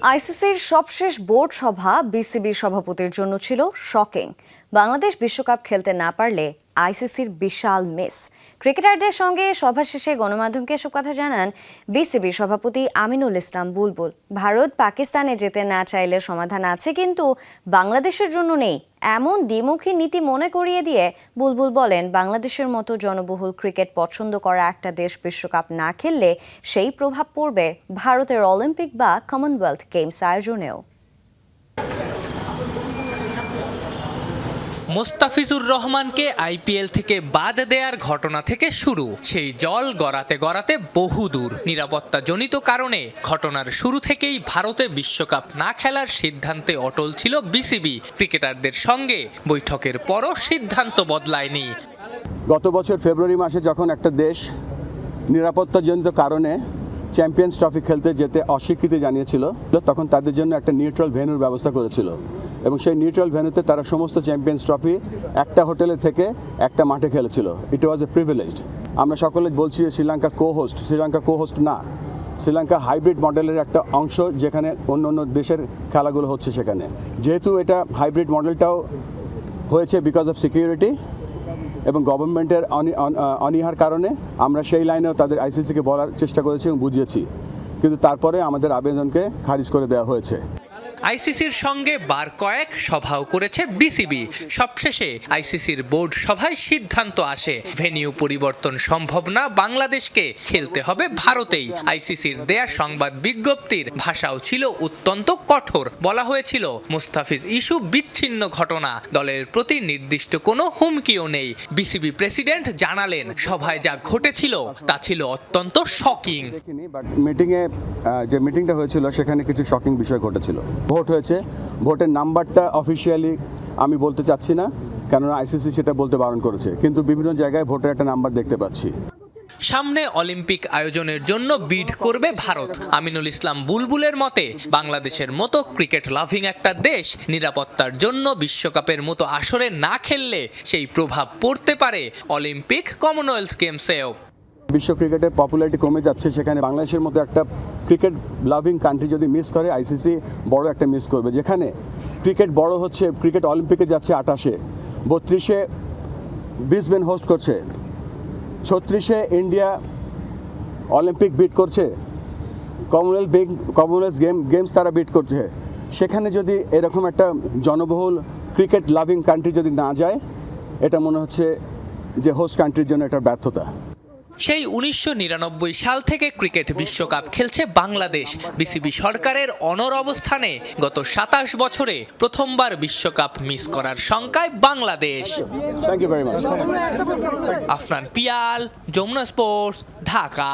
আইসিসির সবশেষ বোর্ড সভা বিসিবির সভাপতির জন্য ছিল শকিং। বাংলাদেশ বিশ্বকাপ খেলতে না পারলে আইসিসির বিশাল মিস। ক্রিকেটারদের সঙ্গে সভা শেষে গণমাধ্যমকে এসব কথা জানান বিসিবির সভাপতি আমিনুল ইসলাম বুলবুল। ভারত পাকিস্তানে যেতে না চাইলে সমাধান আছে, কিন্তু বাংলাদেশের জন্য নেই, এমন দ্বিমুখী নীতি মনে করিয়ে দিয়ে বুলবুল বলেন, বাংলাদেশের মতো জনবহুল ক্রিকেট পছন্দ করা একটা দেশ বিশ্বকাপ না খেললে সেই প্রভাব পড়বে ভারতের অলিম্পিক বা কমনওয়েলথ গেমস আয়োজনেও। মোস্তাফিজুর রহমানকে আইপিএল থেকে বাদ দেওয়ার ঘটনা থেকে শুরু, সেই জল গড়াতে গড়াতে বহুদূর। নিরাপত্তাজনিত কারণে ঘটনার শুরু থেকেই ভারতে বিশ্বকাপ না খেলার সিদ্ধান্তে অটল ছিল বিসিবি। ক্রিকেটারদের সঙ্গে বৈঠকের পরও সিদ্ধান্ত বদলায়নি। গত বছর ফেব্রুয়ারি মাসে যখন একটা দেশ নিরাপত্তাজনিত কারণে চ্যাম্পিয়ন্স ট্রফি খেলতে যেতে অস্বীকৃতি জানিয়েছিল, তখন তাদের জন্য একটা নিউট্রাল ভেন্যুর ব্যবস্থা করেছিল এবং সেই নিউট্রাল ভেন্যুতে তারা সমস্ত চ্যাম্পিয়ন্স ট্রফি একটা হোটেলে থেকে একটা মাঠে খেলেছিল। ইট ওয়াজ এ প্রিভিলেজড। আমরা সকলে বলছি শ্রীলঙ্কা কো হোস্ট না, শ্রীলঙ্কা হাইব্রিড মডেলের একটা অংশ, যেখানে অন্য অন্য দেশের খেলাগুলো হচ্ছে সেখানে। যেহেতু এটা হাইব্রিড মডেলটাও হয়েছে বিকজ অফ সিকিউরিটি এবং গভর্নমেন্টের অনীহার কারণে, আমরা সেই লাইনেও তাদের আইসিসিকে বলার চেষ্টা করেছি এবং বুঝিয়েছি, কিন্তু তারপরে আমাদের আবেদনকে খারিজ করে দেওয়া হয়েছে। আইসিসির সঙ্গে বার কয়েক সভাও করেছে বিসিবি। সবশেষে আইসিসির বোর্ড সভায় সিদ্ধান্ত আসে, ভেন্যু পরিবর্তন সম্ভব না, বাংলাদেশকে খেলতে হবে ভারতেই। আইসিসির দেয়া সংবাদ বিজ্ঞপ্তির ভাষাও ছিল অত্যন্ত কঠোর। বলা হয়েছিল, মুস্তাফিজ ইস্যু বিচ্ছিন্ন ঘটনা, দলের প্রতি নির্দিষ্ট কোনো হুমকিও নেই। বিসিবি প্রেসিডেন্ট জানালেন, সভায় যা ঘটেছিল তা ছিল অত্যন্ত শকিং। বাট যে মিটিংটা হয়েছিল সেখানে কিছু শকিং বিষয় ঘটেছিল। ভোট হয়েছে, ভোটের নাম্বারটা অফিসিয়ালি আমি বলতে চাচ্ছি না, কেননা আইসিসি সেটা বলতে বারণ করেছে, কিন্তু বিভিন্ন জায়গায় ভোটের একটা নাম্বার দেখতে পাচ্ছি। সামনে অলিম্পিক আয়োজনের জন্য বিড করবে ভারত। আমিনুল ইসলাম বুলবুলের মতে, বাংলাদেশের মতো ক্রিকেট লাভিং একটা দেশ নিরাপত্তার জন্য বিশ্বকাপের মতো আসরে না খেললে সেই প্রভাব পড়তে পারে অলিম্পিক কমনওয়েলথ গেমসেও। বিশ্ব ক্রিকেটের পপুলারিটি কমে যাচ্ছে, সেখানে বাংলাদেশের মতো একটা ক্রিকেট লাভিং কান্ট্রি যদি মিস করে, আইসিসি বড় একটা মিস করবে। যেখানে ক্রিকেট বড় হচ্ছে, ক্রিকেট অলিম্পিকে যাচ্ছে 28-এ, 32-এ ব্রিসবেন হোস্ট করছে, 36-এ ইন্ডিয়া অলিম্পিক বিট করছে, কমনওয়েলথ গেমস তারা বিট করছে। সেখানে যদি এরকম একটা জনবহুল ক্রিকেট লাভিং কান্ট্রি যদি না যায়, এটা মনে হচ্ছে যে হোস্ট কান্ট্রির জন্য একটা ব্যর্থতা। সেই 1999 সাল থেকে ক্রিকেট বিশ্বকাপ খেলছে বাংলাদেশ। বিসিবি সরকারের অনড় অবস্থানে গত 27 বছরে প্রথমবার বিশ্বকাপ মিস করার শঙ্কায় Bangladesh. Thank you very much. Afnan Piyal, Jamuna sports, Dhaka.